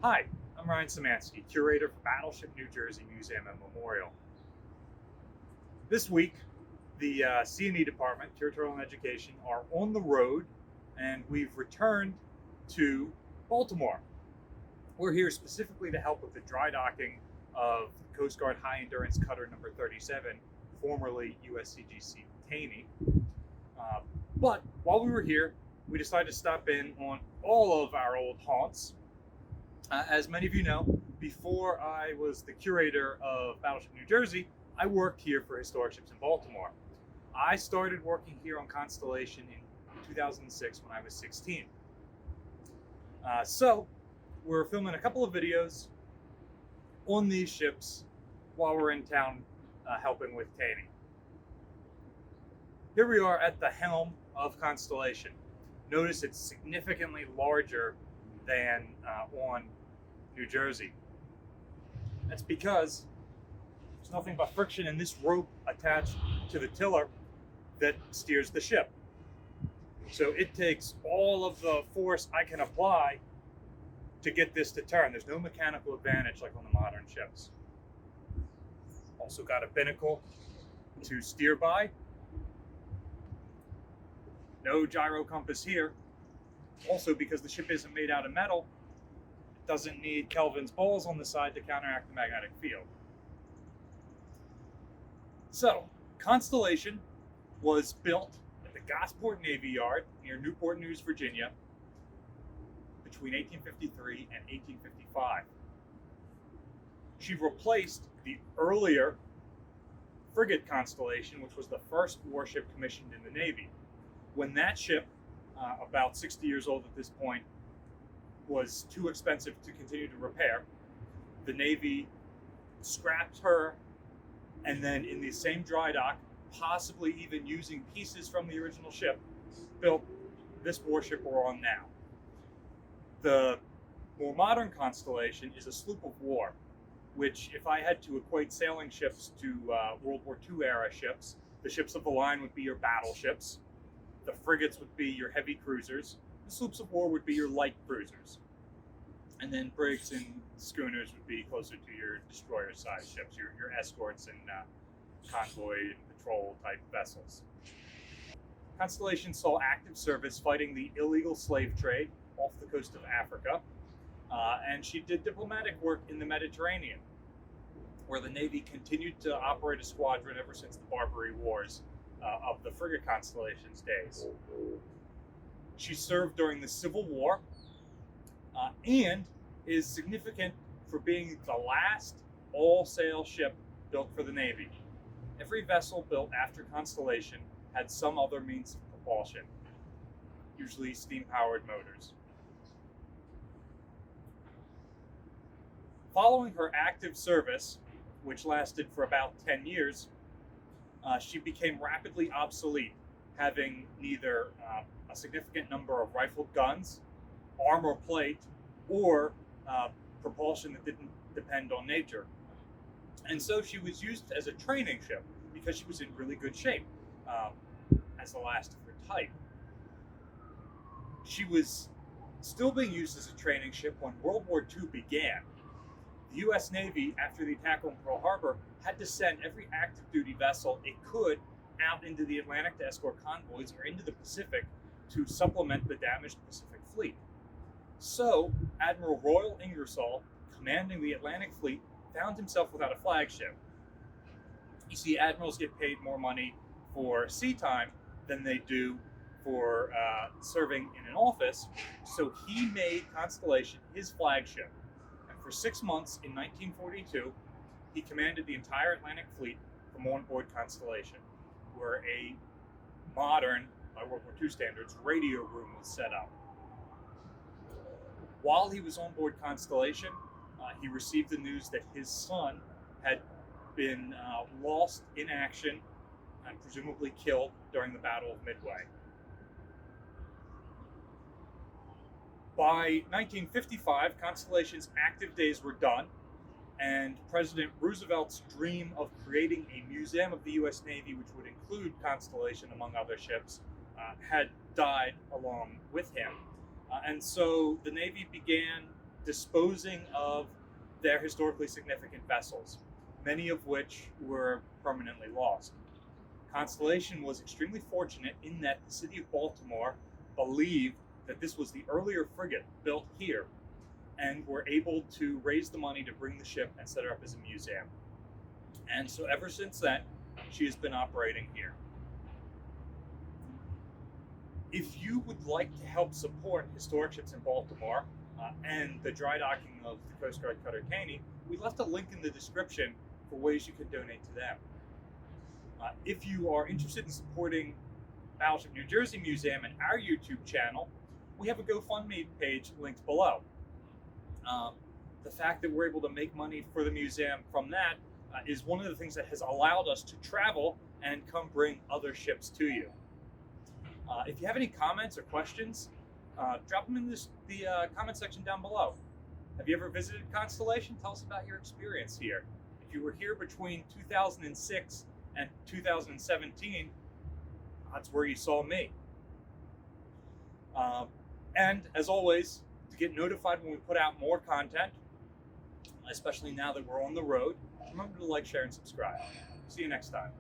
Hi, I'm Ryan Szymanski, curator for Battleship New Jersey Museum and Memorial. This week, the C&E Department, Curatorial and Education, are on the road, and we've returned to Baltimore. We're here specifically to help with the dry docking of Coast Guard High Endurance Cutter number 37, formerly USCGC Taney. But while we were here, we decided to stop in on all of our old haunts. As many of you know, before I was the curator of Battleship New Jersey, I worked here for Historic Ships in Baltimore. I started working here on Constellation in 2006 when I was 16. So we're filming a couple of videos on these ships while we're in town helping with Taney. Here we are at the helm of Constellation. Notice it's significantly larger than on New Jersey. That's because there's nothing but friction in this rope attached to the tiller that steers the ship. So it takes all of the force I can apply to get this to turn. There's no mechanical advantage like on the modern ships. Also got a binnacle to steer by. No gyro compass here. Also, because the ship isn't made out of metal, it doesn't need Kelvin's balls on the side to counteract the magnetic field. So, Constellation was built at the Gosport Navy Yard near Newport News, Virginia, between 1853 and 1855. She replaced the earlier frigate Constellation, which was the first warship commissioned in the Navy. When that ship, about 60 years old at this point, was too expensive to continue to repair, the Navy scrapped her, and then in the same dry dock, possibly even using pieces from the original ship, built this warship we're on now. The more modern Constellation is a sloop of war, which, if I had to equate sailing ships to World War II era ships, the ships of the line would be your battleships, the frigates would be your heavy cruisers, the sloops of war would be your light cruisers, and then brigs and schooners would be closer to your destroyer-sized ships, your escorts and convoy and patrol-type vessels. Constellation saw active service fighting the illegal slave trade off the coast of Africa, and she did diplomatic work in the Mediterranean, where the Navy continued to operate a squadron ever since the Barbary Wars of the frigate Constellation's days. She served during the Civil War and is significant for being the last all-sail ship built for the Navy. Every vessel built after Constellation had some other means of propulsion, usually steam-powered motors. Following her active service, which lasted for about 10 years, she became rapidly obsolete, having neither a significant number of rifled guns, armor plate, or propulsion that didn't depend on nature. And so she was used as a training ship because she was in really good shape as the last of her type. She was still being used as a training ship when World War II began. The U.S. Navy, after the attack on Pearl Harbor, had to send every active duty vessel it could out into the Atlantic to escort convoys or into the Pacific to supplement the damaged Pacific Fleet. So, Admiral Royal Ingersoll, commanding the Atlantic Fleet, found himself without a flagship. You see, admirals get paid more money for sea time than they do for serving in an office, so he made Constellation his flagship. And for 6 months in 1942, he commanded the entire Atlantic Fleet from on board Constellation, where a modern, by World War II standards, radio room was set up. While he was on board Constellation, he received the news that his son had been lost in action and presumably killed during the Battle of Midway. By 1955, Constellation's active days were done, and President Roosevelt's dream of creating a museum of the U.S. Navy, which would include Constellation among other ships, had died along with him. And so the Navy began disposing of their historically significant vessels, many of which were permanently lost. Constellation was extremely fortunate in that the city of Baltimore believed that this was the earlier frigate built here and were able to raise the money to bring the ship and set her up as a museum. And so ever since then, she has been operating here. If you would like to help support historic ships in Baltimore and the dry docking of the Coast Guard cutter Caney, we left a link in the description for ways you can donate to them. If you are interested in supporting Battleship New Jersey Museum and our YouTube channel, we have a GoFundMe page linked below. The fact that we're able to make money for the museum from that is one of the things that has allowed us to travel and come bring other ships to you. If you have any comments or questions, drop them in the comment section down below. Have you ever visited Constellation? Tell us about your experience here. If you were here between 2006 and 2017, that's where you saw me. And as always, to get notified when we put out more content, especially now that we're on the road, remember to like, share, and subscribe. See you next time.